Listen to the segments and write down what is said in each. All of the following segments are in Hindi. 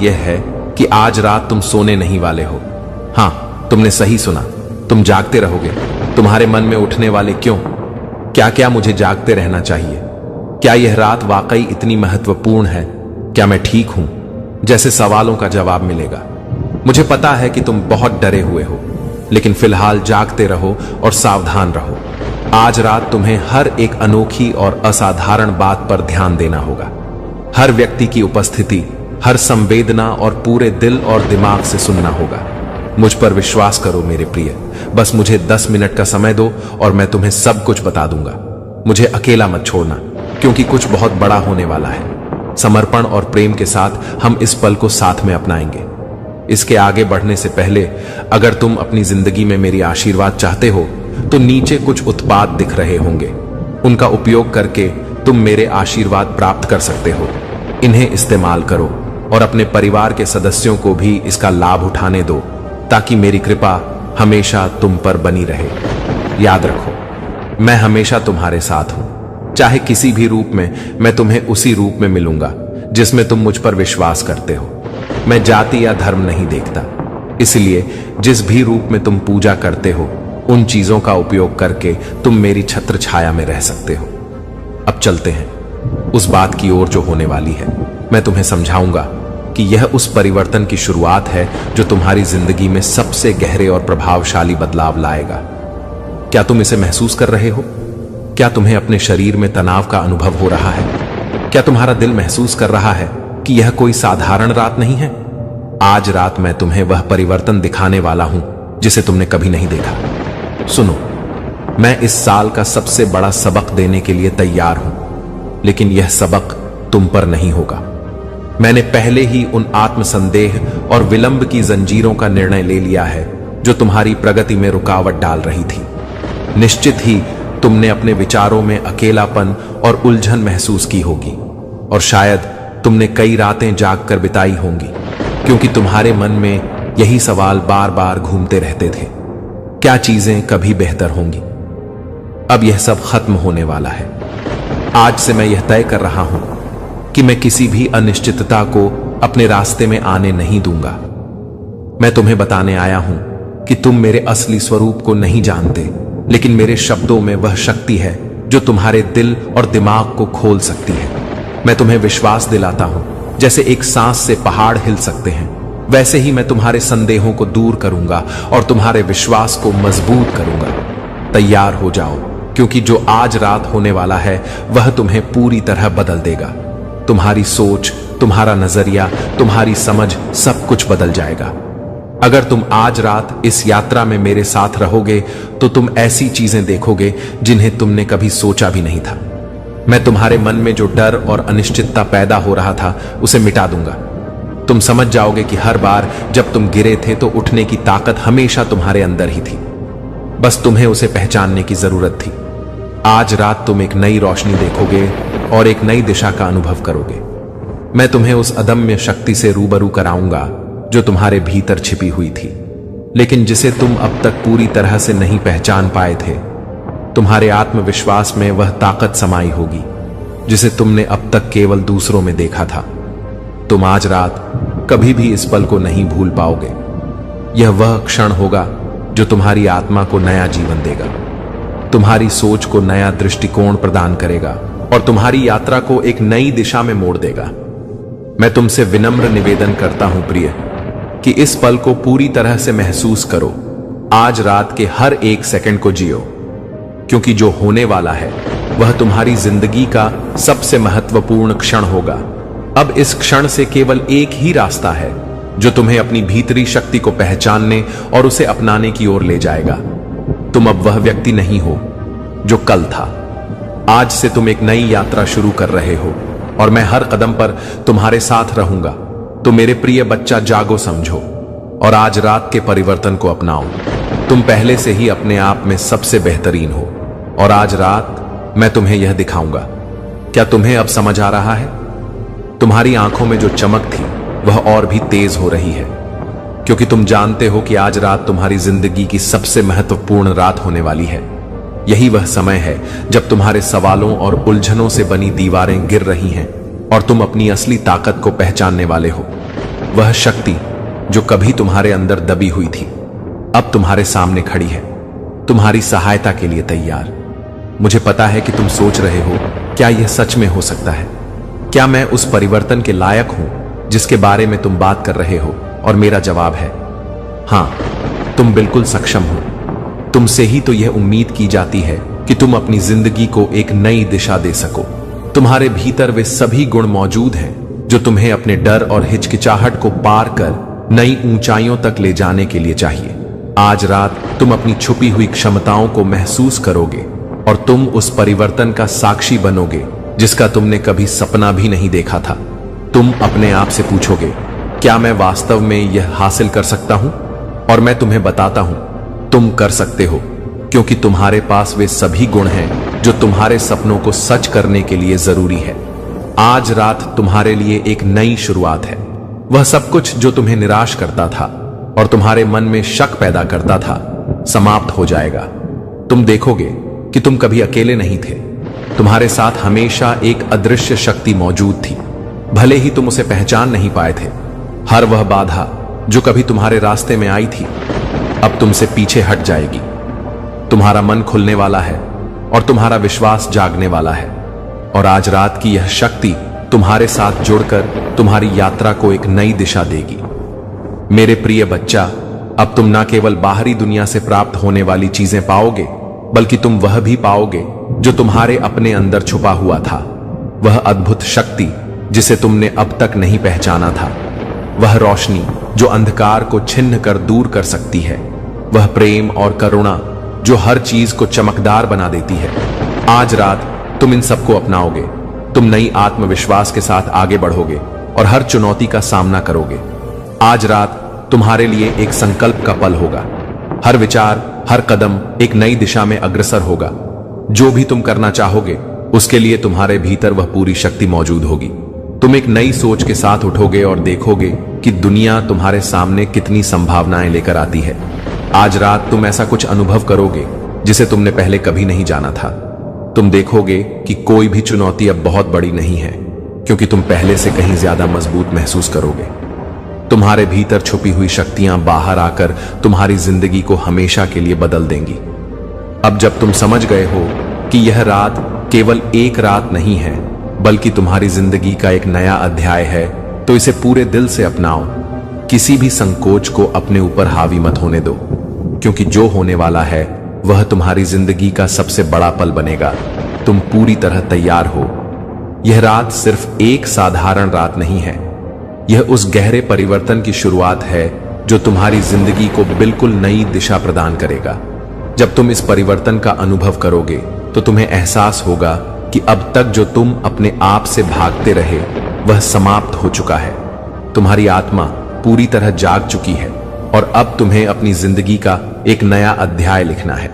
यह है कि आज रात तुम सोने नहीं वाले हो। हाँ, तुमने सही सुना, तुम जागते रहोगे। तुम्हारे मन में उठने वाले क्यों, क्या क्या मुझे जागते रहना चाहिए, क्या यह रात वाकई इतनी महत्वपूर्ण है, क्या मैं ठीक हूं, जैसे सवालों का जवाब मिलेगा। मुझे पता है कि तुम बहुत डरे हुए हो, लेकिन फिलहाल जागते रहो और सावधान रहो। आज रात तुम्हें हर एक अनोखी और असाधारण बात पर ध्यान देना होगा। हर व्यक्ति की उपस्थिति, हर संवेदना और पूरे दिल और दिमाग से सुनना होगा। मुझ पर विश्वास करो मेरे प्रिय, बस मुझे 10 मिनट का समय दो और मैं तुम्हें सब कुछ बता दूंगा। मुझे अकेला मत छोड़ना, क्योंकि कुछ बहुत बड़ा होने वाला है। समर्पण और प्रेम के साथ हम इस पल को साथ में अपनाएंगे। इसके आगे बढ़ने से पहले, अगर तुम अपनी जिंदगी में मेरी आशीर्वाद चाहते हो तो नीचे कुछ उत्पाद दिख रहे होंगे। उनका उपयोग करके तुम मेरे आशीर्वाद प्राप्त कर सकते हो। इन्हें इस्तेमाल करो और अपने परिवार के सदस्यों को भी इसका लाभ उठाने दो, ताकि मेरी कृपा हमेशा तुम पर बनी रहे। याद रखो, मैं हमेशा तुम्हारे साथ हूं। चाहे किसी भी रूप में, मैं तुम्हें उसी रूप में मिलूंगा जिसमें तुम मुझ पर विश्वास करते हो। मैं जाति या धर्म नहीं देखता, इसलिए जिस भी रूप में तुम पूजा करते हो, उन चीजों का उपयोग करके तुम मेरी छत्र छाया में रह सकते हो। अब चलते हैं उस बात की ओर जो होने वाली है। मैं तुम्हें समझाऊंगा कि यह उस परिवर्तन की शुरुआत है जो तुम्हारी जिंदगी में सबसे गहरे और प्रभावशाली बदलाव लाएगा। क्या तुम इसे महसूस कर रहे हो? क्या तुम्हें अपने शरीर में तनाव का अनुभव हो रहा है? क्या तुम्हारा दिल महसूस कर रहा है कि यह कोई साधारण रात नहीं है? आज रात मैं तुम्हें वह परिवर्तन दिखाने वाला हूं जिसे तुमने कभी नहीं देखा। सुनो, मैं इस साल का सबसे बड़ा सबक देने के लिए तैयार हूं, लेकिन यह सबक तुम पर नहीं होगा। मैंने पहले ही उन आत्मसंदेह और विलंब की जंजीरों का निर्णय ले लिया है जो तुम्हारी प्रगति में रुकावट डाल रही थी। निश्चित ही तुमने अपने विचारों में अकेलापन और उलझन महसूस की होगी, और शायद तुमने कई रातें जागकर बिताई होंगी, क्योंकि तुम्हारे मन में यही सवाल बार बार घूमते रहते थे, क्या चीजें कभी बेहतर होंगी? अब यह सब खत्म होने वाला है। आज से मैं यह तय कर रहा हूं कि मैं किसी भी अनिश्चितता को अपने रास्ते में आने नहीं दूंगा। मैं तुम्हें बताने आया हूं कि तुम मेरे असली स्वरूप को नहीं जानते, लेकिन मेरे शब्दों में वह शक्ति है जो तुम्हारे दिल और दिमाग को खोल सकती है। मैं तुम्हें विश्वास दिलाता हूं, जैसे एक सांस से पहाड़ हिल सकते हैं, वैसे ही मैं तुम्हारे संदेहों को दूर करूंगा और तुम्हारे विश्वास को मजबूत करूंगा। तैयार हो जाओ, क्योंकि जो आज रात होने वाला है वह तुम्हें पूरी तरह बदल देगा। तुम्हारी सोच, तुम्हारा नजरिया, तुम्हारी समझ, सब कुछ बदल जाएगा। अगर तुम आज रात इस यात्रा में मेरे साथ रहोगे तो तुम ऐसी चीजें देखोगे जिन्हें तुमने कभी सोचा भी नहीं था। मैं तुम्हारे मन में जो डर और अनिश्चितता पैदा हो रहा था उसे मिटा दूंगा। तुम समझ जाओगे कि हर बार जब तुम गिरे थे तो उठने की ताकत हमेशा तुम्हारे अंदर ही थी, बस तुम्हें उसे पहचानने की जरूरत थी। आज रात तुम एक नई रोशनी देखोगे और एक नई दिशा का अनुभव करोगे। मैं तुम्हें उस अदम्य शक्ति से रूबरू कराऊंगा जो तुम्हारे भीतर छिपी हुई थी, लेकिन जिसे तुम अब तक पूरी तरह से नहीं पहचान पाए थे। तुम्हारे आत्मविश्वास में वह ताकत समाई होगी जिसे तुमने अब तक केवल दूसरों में देखा था। तुम आज रात कभी भी इस पल को नहीं भूल पाओगे। यह वह क्षण होगा जो तुम्हारी आत्मा को नया जीवन देगा, तुम्हारी सोच को नया दृष्टिकोण प्रदान करेगा और तुम्हारी यात्रा को एक नई दिशा में मोड़ देगा। मैं तुमसे विनम्र निवेदन करता हूं प्रिय, कि इस पल को पूरी तरह से महसूस करो। आज रात के हर एक सेकंड को जियो, क्योंकि जो होने वाला है वह तुम्हारी जिंदगी का सबसे महत्वपूर्ण क्षण होगा। अब इस क्षण से केवल एक ही रास्ता है जो तुम्हें अपनी भीतरी शक्ति को पहचानने और उसे अपनाने की ओर ले जाएगा। तुम अब वह व्यक्ति नहीं हो जो कल था। आज से तुम एक नई यात्रा शुरू कर रहे हो और मैं हर कदम पर तुम्हारे साथ रहूंगा। तो मेरे प्रिय बच्चा, जागो, समझो और आज रात के परिवर्तन को अपनाओ। तुम पहले से ही अपने आप में सबसे बेहतरीन हो और आज रात मैं तुम्हें यह दिखाऊंगा। क्या तुम्हें अब समझ आ रहा है? तुम्हारी आंखों में जो चमक थी वह और भी तेज हो रही है, क्योंकि तुम जानते हो कि आज रात तुम्हारी जिंदगी की सबसे महत्वपूर्ण रात होने वाली है। यही वह समय है जब तुम्हारे सवालों और उलझनों से बनी दीवारें गिर रही हैं और तुम अपनी असली ताकत को पहचानने वाले हो। वह शक्ति जो कभी तुम्हारे अंदर दबी हुई थी अब तुम्हारे सामने खड़ी है, तुम्हारी सहायता के लिए तैयार। मुझे पता है कि तुम सोच रहे हो, क्या यह सच में हो सकता है? क्या मैं उस परिवर्तन के लायक हूं जिसके बारे में तुम बात कर रहे हो? और मेरा जवाब है हां, तुम बिल्कुल सक्षम हो। तुमसे ही तो यह उम्मीद की जाती है कि तुम अपनी जिंदगी को एक नई दिशा दे सको। तुम्हारे भीतर वे सभी गुण मौजूद हैं जो तुम्हें अपने डर और हिचकिचाहट को पार कर नई ऊंचाइयों तक ले जाने के लिए चाहिए। आज रात तुम अपनी छुपी हुई क्षमताओं को महसूस करोगे और तुम उस परिवर्तन का साक्षी बनोगे जिसका तुमने कभी सपना भी नहीं देखा था। तुम अपने आप से पूछोगे, क्या मैं वास्तव में यह हासिल कर सकता हूं? और मैं तुम्हें बताता हूं, तुम कर सकते हो, क्योंकि तुम्हारे पास वे सभी गुण हैं जो तुम्हारे सपनों को सच करने के लिए जरूरी है। आज रात तुम्हारे लिए एक नई शुरुआत है। वह सब कुछ जो तुम्हें निराश करता था और तुम्हारे मन में शक पैदा करता था, समाप्त हो जाएगा। तुम देखोगे कि तुम कभी अकेले नहीं थे। तुम्हारे साथ हमेशा एक अदृश्य शक्ति मौजूद थी, भले ही तुम उसे पहचान नहीं पाए थे। हर वह बाधा जो कभी तुम्हारे रास्ते में आई थी, अब तुमसे पीछे हट जाएगी। तुम्हारा मन खुलने वाला है और तुम्हारा विश्वास जागने वाला है। और आज रात की यह शक्ति तुम्हारे साथ जुड़कर तुम्हारी यात्रा को एक नई दिशा देगी। मेरे प्रिय बच्चा, अब तुम न केवल बाहरी दुनिया से प्राप्त होने वाली चीजें पाओगे, बल्कि तुम वह भी पाओगे जो तुम्हारे अपने अंदर छुपा हुआ था। वह अद्भुत शक्ति जिसे तुमने अब तक नहीं पहचाना था। वह रोशनी जो अंधकार को छिन्न कर दूर कर सकती है। वह प्रेम और करुणा जो हर चीज को चमकदार बना देती है। आज रात तुम इन सबको अपनाओगे। तुम नई आत्मविश्वास के साथ आगे बढ़ोगे और हर चुनौती का सामना करोगे। आज रात तुम्हारे लिए एक संकल्प का पल होगा। हर विचार, हर कदम एक नई दिशा में अग्रसर होगा। जो भी तुम करना चाहोगे, उसके लिए तुम्हारे भीतर वह पूरी शक्ति मौजूद होगी। तुम एक नई सोच के साथ उठोगे और देखोगे कि दुनिया तुम्हारे सामने कितनी संभावनाएं लेकर आती है। आज रात तुम ऐसा कुछ अनुभव करोगे जिसे तुमने पहले कभी नहीं जाना था। तुम देखोगे कि कोई भी चुनौती अब बहुत बड़ी नहीं है, क्योंकि तुम पहले से कहीं ज्यादा मजबूत महसूस करोगे। तुम्हारे भीतर छुपी हुई शक्तियां बाहर आकर तुम्हारी जिंदगी को हमेशा के लिए बदल देंगी। अब जब तुम समझ गए हो कि यह रात केवल एक रात नहीं है, बल्कि तुम्हारी जिंदगी का एक नया अध्याय है, तो इसे पूरे दिल से अपनाओ। किसी भी संकोच को अपने ऊपर हावी मत होने दो, क्योंकि जो होने वाला है वह तुम्हारी जिंदगी का सबसे बड़ा पल बनेगा। तुम पूरी तरह तैयार हो। यह रात सिर्फ एक साधारण रात नहीं है, यह उस गहरे परिवर्तन की शुरुआत है जो तुम्हारी जिंदगी को बिल्कुल नई दिशा प्रदान करेगा। जब तुम इस परिवर्तन का अनुभव करोगे तो तुम्हें एहसास होगा कि अब तक जो तुम अपने आप से भागते रहे वह समाप्त हो चुका है। तुम्हारी आत्मा पूरी तरह जाग चुकी है और अब तुम्हें अपनी जिंदगी का एक नया अध्याय लिखना है।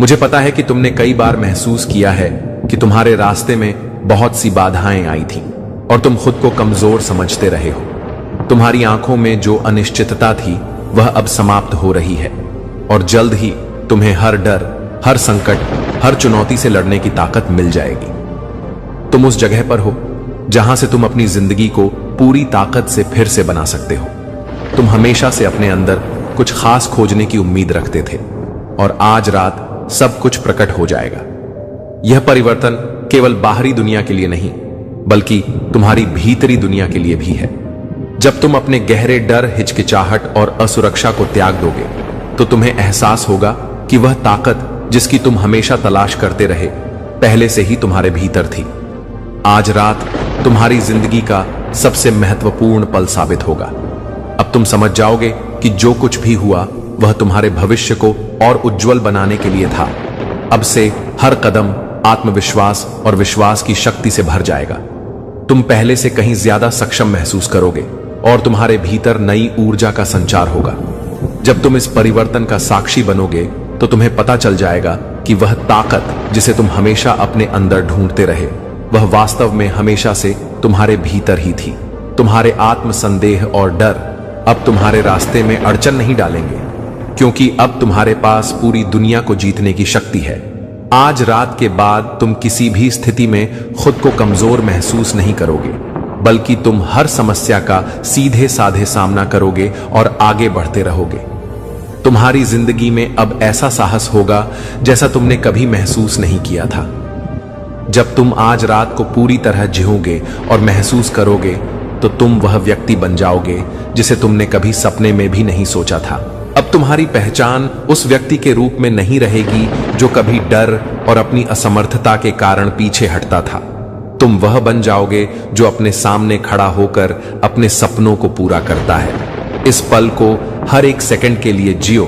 मुझे पता है कि तुमने कई बार महसूस किया है कि तुम्हारे रास्ते में बहुत सी बाधाएं आई थीं और तुम खुद को कमजोर समझते रहे हो। तुम्हारी आंखों में जो अनिश्चितता थी वह अब समाप्त हो रही है और जल्द ही तुम्हें हर डर, हर संकट, हर चुनौती से लड़ने की ताकत मिल जाएगी। तुम उस जगह पर हो जहां से तुम अपनी जिंदगी को पूरी ताकत से फिर से बना सकते हो। तुम हमेशा से अपने अंदर कुछ खास खोजने की उम्मीद रखते थे और आज रात सब कुछ प्रकट हो जाएगा। यह परिवर्तन केवल बाहरी दुनिया के लिए नहीं, बल्कि तुम्हारी भीतरी दुनिया के लिए भी है। जब तुम अपने गहरे डर, हिचकिचाहट और असुरक्षा को त्याग दोगे, तो तुम्हें एहसास होगा कि वह ताकत जिसकी तुम हमेशा तलाश करते रहे, पहले से ही तुम्हारे भीतर थी। आज रात तुम्हारी जिंदगी का सबसे महत्वपूर्ण पल साबित होगा। अब तुम समझ जाओगे कि जो कुछ भी हुआ वह तुम्हारे भविष्य को और उज्जवल बनाने के लिए था। अब से हर कदम आत्मविश्वास और विश्वास की शक्ति से भर जाएगा। तुम पहले से कहीं ज्यादा सक्षम महसूस करोगे और तुम्हारे भीतर नई ऊर्जा का संचार होगा। जब तुम इस परिवर्तन का साक्षी बनोगे तो तुम्हें पता चल जाएगा कि वह ताकत जिसे तुम हमेशा अपने अंदर ढूंढते रहे, वह वास्तव में हमेशा से तुम्हारे भीतर ही थी। तुम्हारे आत्मसंदेह और डर अब तुम्हारे रास्ते में अड़चन नहीं डालेंगे, क्योंकि अब तुम्हारे पास पूरी दुनिया को जीतने की शक्ति है। आज रात के बाद तुम किसी भी स्थिति में खुद को कमजोर महसूस नहीं करोगे, बल्कि तुम हर समस्या का सीधे साधे सामना करोगे और आगे बढ़ते रहोगे। तुम्हारी जिंदगी में अब ऐसा साहस होगा जैसा तुमने कभी महसूस नहीं किया था। जब तुम आज रात को पूरी तरह जियोगे और महसूस करोगे तो तुम वह व्यक्ति बन जाओगे जिसे तुमने कभी सपने में भी नहीं सोचा था। अब तुम्हारी पहचान उस व्यक्ति के रूप में नहीं रहेगी जो कभी डर और अपनी असमर्थता के कारण पीछे हटता था। तुम वह बन जाओगे जो अपने सामने खड़ा होकर अपने सपनों को पूरा करता है। इस पल को हर एक सेकंड के लिए जियो,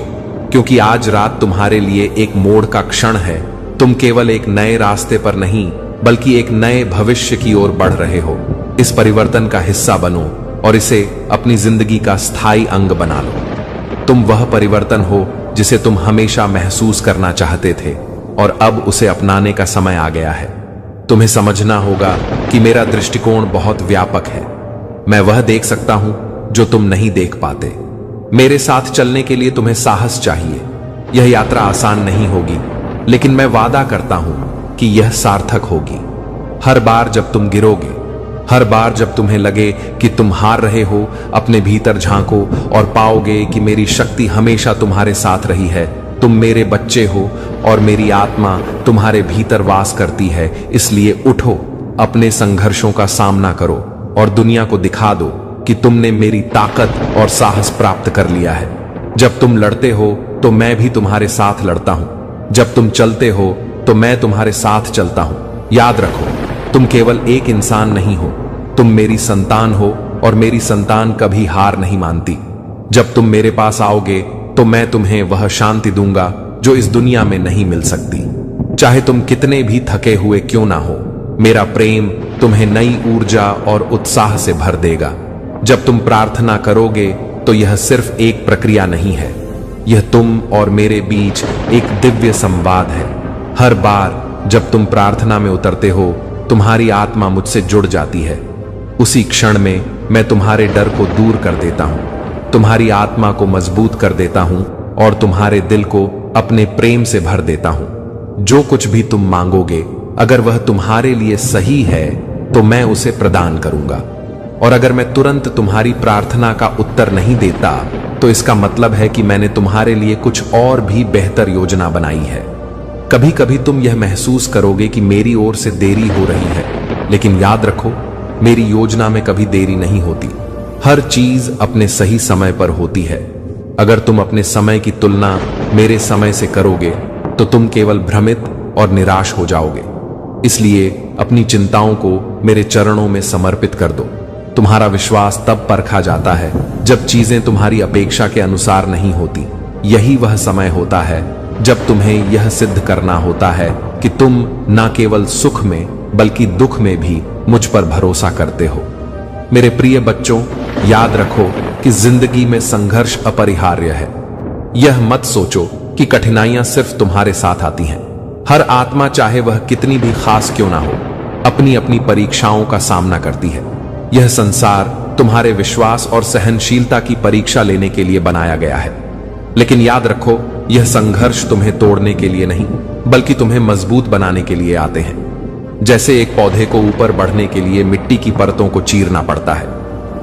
क्योंकि आज रात तुम्हारे लिए एक मोड़ का क्षण है। तुम केवल एक नए रास्ते पर नहीं बल्कि एक नए भविष्य की ओर बढ़ रहे हो। इस परिवर्तन का हिस्सा बनो और इसे अपनी जिंदगी का स्थायी अंग बना लो। तुम वह परिवर्तन हो जिसे तुम हमेशा महसूस करना चाहते थे और अब उसे अपनाने का समय आ गया है। तुम्हें समझना होगा कि मेरा दृष्टिकोण बहुत व्यापक है। मैं वह देख सकता हूं जो तुम नहीं देख पाते। मेरे साथ चलने के लिए तुम्हें साहस चाहिए। यह यात्रा आसान नहीं होगी, लेकिन मैं वादा करता हूं कि यह सार्थक होगी। हर बार जब तुम गिरोगे, हर बार जब तुम्हें लगे कि तुम हार रहे हो, अपने भीतर झांको और पाओगे कि मेरी शक्ति हमेशा तुम्हारे साथ रही है। तुम मेरे बच्चे हो और मेरी आत्मा तुम्हारे भीतर वास करती है। इसलिए उठो, अपने संघर्षों का सामना करो और दुनिया को दिखा दो कि तुमने मेरी ताकत और साहस प्राप्त कर लिया है। जब तुम लड़ते हो तो मैं भी तुम्हारे साथ लड़ता हूं। जब तुम चलते हो तो मैं तुम्हारे साथ चलता हूं। याद रखो, तुम केवल एक इंसान नहीं हो, तुम मेरी संतान हो और मेरी संतान कभी हार नहीं मानती। जब तुम मेरे पास आओगे तो मैं तुम्हें वह शांति दूंगा जो इस दुनिया में नहीं मिल सकती। चाहे तुम कितने भी थके हुए क्यों ना हो, मेरा प्रेम तुम्हें नई ऊर्जा और उत्साह से भर देगा। जब तुम प्रार्थना करोगे तो यह सिर्फ एक प्रक्रिया नहीं है, यह तुम और मेरे बीच एक दिव्य संवाद है। हर बार जब तुम प्रार्थना में उतरते हो, तुम्हारी आत्मा मुझसे जुड़ जाती है। उसी क्षण में मैं तुम्हारे डर को दूर कर देता हूं, तुम्हारी आत्मा को मजबूत कर देता हूं और तुम्हारे दिल को अपने प्रेम से भर देता हूं। जो कुछ भी तुम मांगोगे, अगर वह तुम्हारे लिए सही है तो मैं उसे प्रदान करूंगा। और अगर मैं तुरंत तुम्हारी प्रार्थना का उत्तर नहीं देता तो इसका मतलब है कि मैंने तुम्हारे लिए कुछ और भी बेहतर योजना बनाई है। कभी कभी तुम यह महसूस करोगे कि मेरी ओर से देरी हो रही है, लेकिन याद रखो, मेरी योजना में कभी देरी नहीं होती। हर चीज अपने सही समय पर होती है। अगर तुम अपने समय की तुलना मेरे समय से करोगे तो तुम केवल भ्रमित और निराश हो जाओगे। इसलिए अपनी चिंताओं को मेरे चरणों में समर्पित कर दो। तुम्हारा विश्वास तब परखा जाता है जब चीजें तुम्हारी अपेक्षा के अनुसार नहीं होती। यही वह समय होता है जब तुम्हें यह सिद्ध करना होता है कि तुम न केवल सुख में बल्कि दुख में भी मुझ पर भरोसा करते हो। मेरे प्रिय बच्चों, याद रखो कि जिंदगी में संघर्ष अपरिहार्य है। यह मत सोचो कि कठिनाइयां सिर्फ तुम्हारे साथ आती हैं। हर आत्मा, चाहे वह कितनी भी खास क्यों ना हो, अपनी अपनी परीक्षाओं का सामना करती है। यह संसार तुम्हारे विश्वास और सहनशीलता की परीक्षा लेने के लिए बनाया गया है। लेकिन याद रखो, यह संघर्ष तुम्हें तोड़ने के लिए नहीं बल्कि तुम्हें मजबूत बनाने के लिए आते हैं। जैसे एक पौधे को ऊपर बढ़ने के लिए मिट्टी की परतों को चीरना पड़ता है,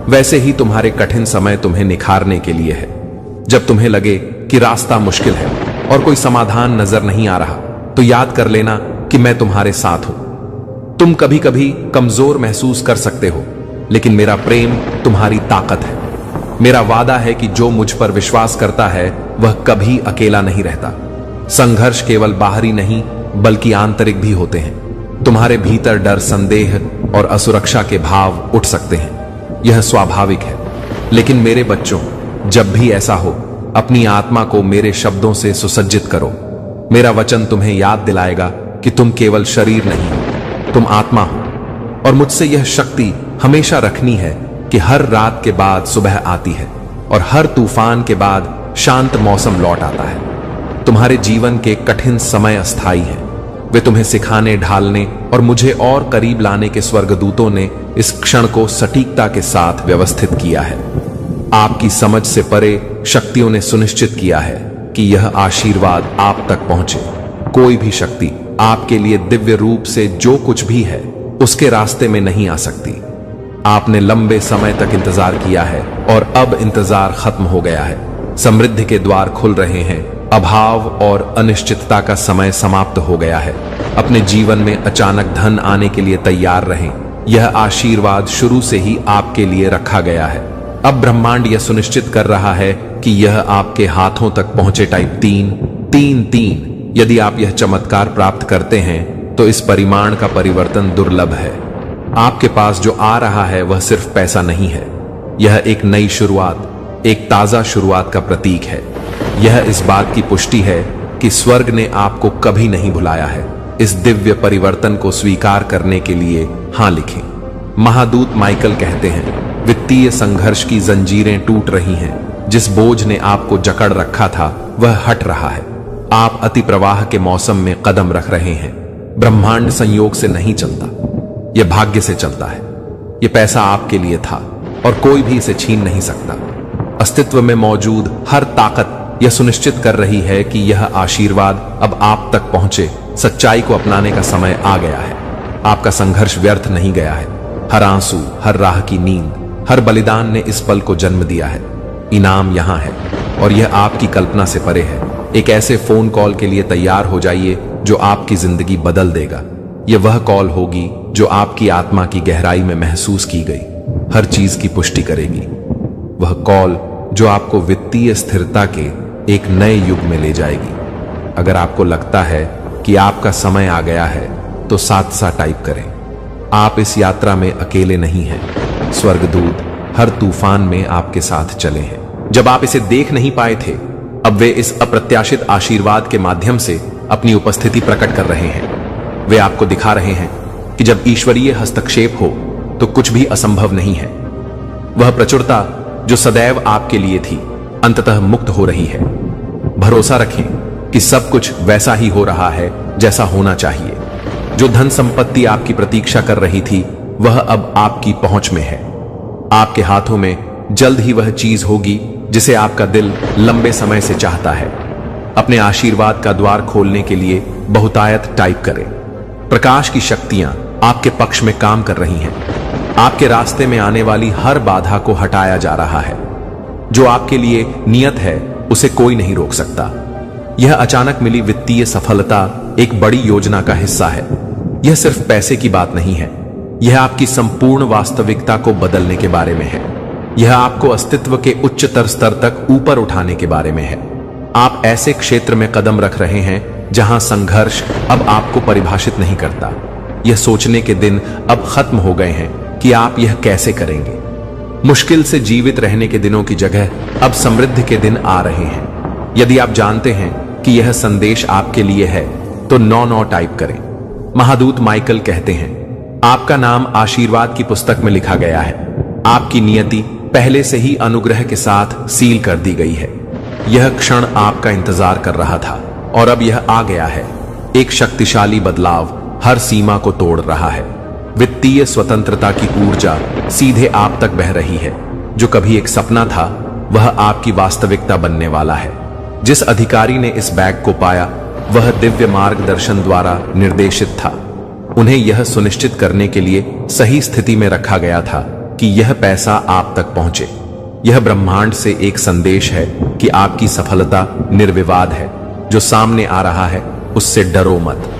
वैसे ही तुम्हारे कठिन समय तुम्हें निखारने के लिए है। जब तुम्हें लगे कि रास्ता मुश्किल है और कोई समाधान नजर नहीं आ रहा, तो याद कर लेना कि मैं तुम्हारे साथ हूं। तुम कभी कभी कमजोर महसूस कर सकते हो, लेकिन मेरा प्रेम तुम्हारी ताकत है। मेरा वादा है कि जो मुझ पर विश्वास करता है वह कभी अकेला नहीं रहता। संघर्ष केवल बाहरी नहीं बल्कि आंतरिक भी होते हैं। तुम्हारे भीतर डर, संदेह और असुरक्षा के भाव उठ सकते हैं। यह स्वाभाविक है। लेकिन मेरे बच्चों, जब भी ऐसा हो, अपनी आत्मा को मेरे शब्दों से सुसज्जित करो। मेरा वचन तुम्हें याद दिलाएगा कि तुम केवल शरीर नहीं हो, तुम आत्मा हो। और मुझसे यह शक्ति हमेशा रखनी है कि हर रात के बाद सुबह आती है और हर तूफान के बाद शांत मौसम लौट आता है। तुम्हारे जीवन के कठिन समय अस्थायी हैं। वे तुम्हें सिखाने, ढालने और मुझे और करीब लाने के स्वर्गदूतों ने इस क्षण को सटीकता के साथ व्यवस्थित किया है। आपकी समझ से परे शक्तियों ने सुनिश्चित किया है कि यह आशीर्वाद आप तक पहुंचे। कोई भी शक्ति आपके लिए दिव्य रूप से जो कुछ भी है उसके रास्ते में नहीं आ सकती। आपने लंबे समय तक इंतजार किया है और अब इंतजार खत्म हो गया है। समृद्धि के द्वार खुल रहे हैं। अभाव और अनिश्चितता का समय समाप्त हो गया है। अपने जीवन में अचानक धन आने के लिए तैयार रहें। यह आशीर्वाद शुरू से ही आपके लिए रखा गया है। अब ब्रह्मांड यह सुनिश्चित कर रहा है कि यह आपके हाथों तक पहुंचे। टाइप 3-3-3। यदि आप यह चमत्कार प्राप्त करते हैं तो इस परिमाण का परिवर्तन दुर्लभ है। आपके पास जो आ रहा है वह सिर्फ पैसा नहीं है। यह एक नई शुरुआत, एक ताजा शुरुआत का प्रतीक है। यह इस बात की पुष्टि है कि स्वर्ग ने आपको कभी नहीं भुलाया है। इस दिव्य परिवर्तन को स्वीकार करने के लिए हां लिखें। महादूत माइकल कहते हैं, वित्तीय संघर्ष की जंजीरें टूट रही हैं। जिस बोझ ने आपको जकड़ रखा था वह हट रहा है। आप अति प्रवाह के मौसम में कदम रख रहे हैं। ब्रह्मांड संयोग से नहीं चलता, यह भाग्य से चलता है। यह पैसा आपके लिए था और कोई भी इसे छीन नहीं सकता। अस्तित्व में मौजूद हर ताकत यह सुनिश्चित कर रही है कि यह आशीर्वाद अब आप तक पहुंचे। सच्चाई को अपनाने का समय आ गया है। आपका संघर्ष व्यर्थ नहीं गया है। हर आंसू, हर राह की नींद, हर बलिदान ने इस पल को जन्म दिया है। इनाम यहां है और यह आपकी कल्पना से परे है। एक ऐसे फोन कॉल के लिए तैयार हो जाइए जो आपकी जिंदगी बदल देगा। यह वह कॉल होगी जो आपकी आत्मा की गहराई में महसूस की गई हर चीज की पुष्टि करेगी। वह कॉल जो आपको वित्तीय स्थिरता के एक नए युग में ले जाएगी। अगर आपको लगता है कि आपका समय आ गया है तो 7 टाइप करें। आप इस यात्रा में अकेले नहीं हैं। स्वर्गदूत हर तूफान में आपके साथ चले हैं। जब आप इसे देख नहीं पाए थे, अब वे इस अप्रत्याशित आशीर्वाद के माध्यम से अपनी उपस्थिति प्रकट कर रहे हैं। वे आपको दिखा रहे हैं कि जब ईश्वरीय हस्तक्षेप हो तो कुछ भी असंभव नहीं है। वह प्रचुरता जो सदैव आपके लिए थी अंततः मुक्त हो रही है। भरोसा रखें कि सब कुछ वैसा ही हो रहा है जैसा होना चाहिए। जो धन संपत्ति आपकी प्रतीक्षा कर रही थी वह अब आपकी पहुंच में है। आपके हाथों में जल्द ही वह चीज होगी जिसे आपका दिल लंबे समय से चाहता है। अपने आशीर्वाद का द्वार खोलने के लिए बहुतायत टाइप करें। प्रकाश की शक्तियां आपके पक्ष में काम कर रही हैं। आपके रास्ते में आने वाली हर बाधा को हटाया जा रहा है। जो आपके लिए नियत है उसे कोई नहीं रोक सकता। यह अचानक मिली वित्तीय सफलता एक बड़ी योजना का हिस्सा है। यह सिर्फ पैसे की बात नहीं है, यह आपकी संपूर्ण वास्तविकता को बदलने के बारे में है। यह आपको अस्तित्व के उच्चतर स्तर तक ऊपर उठाने के बारे में है। आप ऐसे क्षेत्र में कदम रख रहे हैं जहां संघर्ष अब आपको परिभाषित नहीं करता। यह सोचने के दिन अब खत्म हो गए हैं कि आप यह कैसे करेंगे। मुश्किल से जीवित रहने के दिनों की जगह अब समृद्धि के दिन आ रहे हैं। यदि आप जानते हैं कि यह संदेश आपके लिए है तो 9 टाइप करें। महादूत माइकल कहते हैं, आपका नाम आशीर्वाद की पुस्तक में लिखा गया है। आपकी नियति पहले से ही अनुग्रह के साथ सील कर दी गई है। यह क्षण आपका इंतजार कर रहा था और अब यह आ गया है। एक शक्तिशाली बदलाव हर सीमा को तोड़ रहा है। वित्तीय स्वतंत्रता की ऊर्जा सीधे आप तक बह रही है। जो कभी एक सपना था वह आपकी वास्तविकता बनने वाला है। जिस अधिकारी ने इस बैग को पाया वह दिव्य मार्गदर्शन द्वारा निर्देशित था। उन्हें यह सुनिश्चित करने के लिए सही स्थिति में रखा गया था कि यह पैसा आप तक पहुंचे। यह ब्रह्मांड से एक संदेश है कि आपकी सफलता निर्विवाद है। जो सामने आ रहा है उससे डरो मत।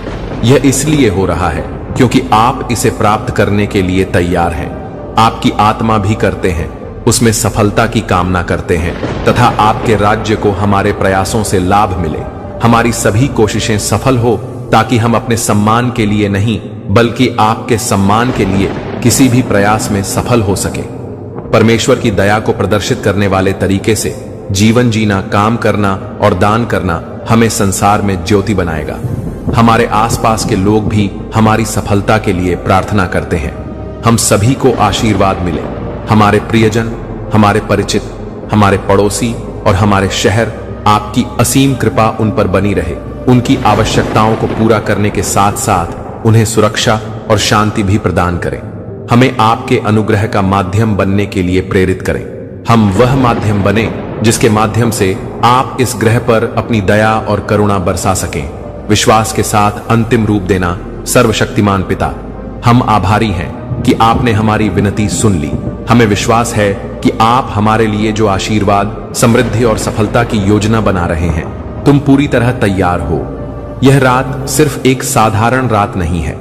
यह इसलिए हो रहा है क्योंकि आप इसे प्राप्त करने के लिए तैयार हैं। आपकी आत्मा भी करते हैं, उसमें सफलता की कामना करते हैं तथा आपके राज्य को हमारे प्रयासों से लाभ मिले। हमारी सभी कोशिशें सफल हो ताकि हम अपने सम्मान के लिए नहीं बल्कि आपके सम्मान के लिए किसी भी प्रयास में सफल हो सके। परमेश्वर की दया को प्रदर्शित करने वाले तरीके से जीवन जीना, काम करना और दान करना हमें संसार में ज्योति बनाएगा। हमारे आसपास के लोग भी हमारी सफलता के लिए प्रार्थना करते हैं। हम सभी को आशीर्वाद मिले। हमारे प्रियजन, हमारे परिचित, हमारे पड़ोसी और हमारे शहर, आपकी असीम कृपा उन पर बनी रहे। उनकी आवश्यकताओं को पूरा करने के साथ साथ उन्हें सुरक्षा और शांति भी प्रदान करें। हमें आपके अनुग्रह का माध्यम बनने के लिए प्रेरित करें। हम वह माध्यम बने जिसके माध्यम से आप इस ग्रह पर अपनी दया और करुणा बरसा सकें। विश्वास के साथ अंतिम रूप देना। सर्वशक्तिमान पिता, हम आभारी हैं कि आपने हमारी विनती सुन ली। हमें विश्वास है कि आप हमारे लिए जो आशीर्वाद, समृद्धि और सफलता की योजना बना रहे हैं, तुम पूरी तरह तैयार हो। यह रात सिर्फ एक साधारण रात नहीं है,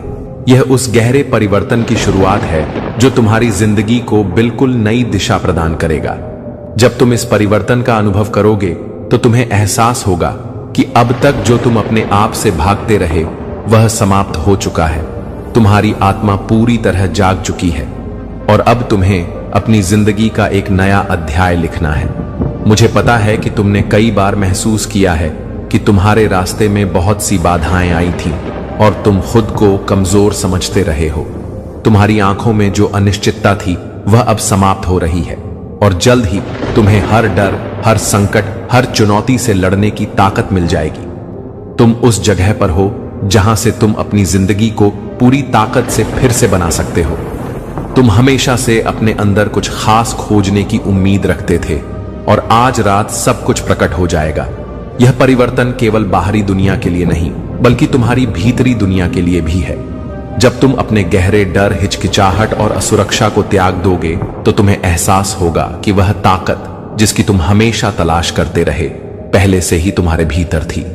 यह उस गहरे परिवर्तन की शुरुआत है जो तुम्हारी जिंदगी को बिल्कुल नई दिशा प्रदान करेगा। जब तुम इस परिवर्तन का अनुभव करोगे तो तुम्हें एहसास होगा कि अब तक जो तुम अपने आप से भागते रहे वह समाप्त हो चुका है। तुम्हारी आत्मा पूरी तरह जाग चुकी है और अब तुम्हें अपनी जिंदगी का एक नया अध्याय लिखना है। मुझे पता है कि तुमने कई बार महसूस किया है कि तुम्हारे रास्ते में बहुत सी बाधाएं आई थीं और तुम खुद को कमजोर समझते रहे हो। तुम्हारी आंखों में जो अनिश्चितता थी वह अब समाप्त हो रही है और जल्द ही तुम्हें हर डर, हर संकट, हर चुनौती से लड़ने की ताकत मिल जाएगी। तुम उस जगह पर हो जहां से तुम अपनी जिंदगी को पूरी ताकत से फिर से बना सकते हो। तुम हमेशा से अपने अंदर कुछ खास खोजने की उम्मीद रखते थे और आज रात सब कुछ प्रकट हो जाएगा। यह परिवर्तन केवल बाहरी दुनिया के लिए नहीं बल्कि तुम्हारी भीतरी दुनिया के लिए भी है। जब तुम अपने गहरे डर, हिचकिचाहट और असुरक्षा को त्याग दोगे तो तुम्हें एहसास होगा कि वह ताकत जिसकी तुम हमेशा तलाश करते रहे पहले से ही तुम्हारे भीतर थी।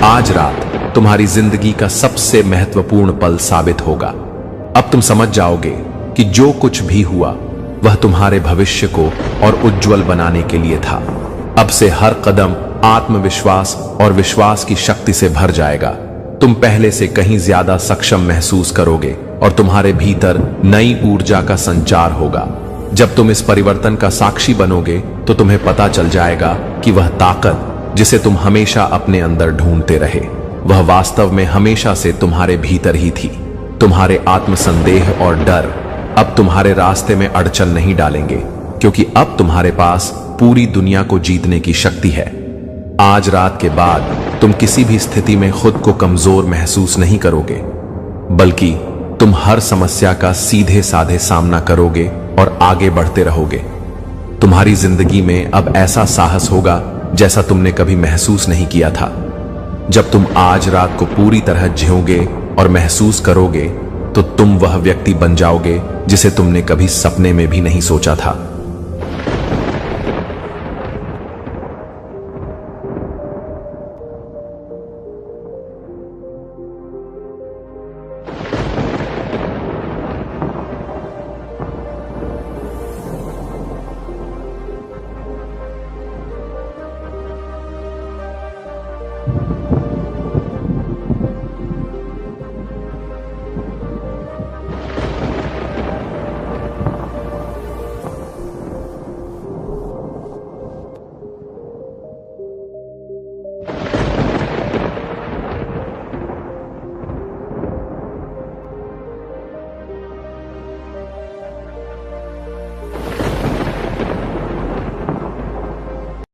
आज रात तुम्हारी जिंदगी का सबसे महत्वपूर्ण पल साबित होगा। अब तुम समझ जाओगे कि जो कुछ भी हुआ वह तुम्हारे भविष्य को और उज्जवल बनाने के लिए था। अब से हर कदम आत्मविश्वास और विश्वास की शक्ति से भर जाएगा। तुम पहले से कहीं ज्यादा सक्षम महसूस करोगे और तुम्हारे भीतर नई ऊर्जा का संचार होगा। जब तुम इस परिवर्तन का साक्षी बनोगे तो तुम्हें पता चल जाएगा कि वह ताकत जिसे तुम हमेशा अपने अंदर ढूंढते रहे वह वास्तव में हमेशा से तुम्हारे भीतर ही थी। तुम्हारे आत्मसंदेह और डर अब तुम्हारे रास्ते में अड़चन नहीं डालेंगे, क्योंकि अब तुम्हारे पास पूरी दुनिया को जीतने की शक्ति है। आज रात के बाद तुम किसी भी स्थिति में खुद को कमजोर महसूस नहीं करोगे, बल्कि तुम हर समस्या का सीधे साधे सामना करोगे और आगे बढ़ते रहोगे। तुम्हारी जिंदगी में अब ऐसा साहस होगा जैसा तुमने कभी महसूस नहीं किया था। जब तुम आज रात को पूरी तरह जियोगे और महसूस करोगे तो तुम वह व्यक्ति बन जाओगे जिसे तुमने कभी सपने में भी नहीं सोचा था।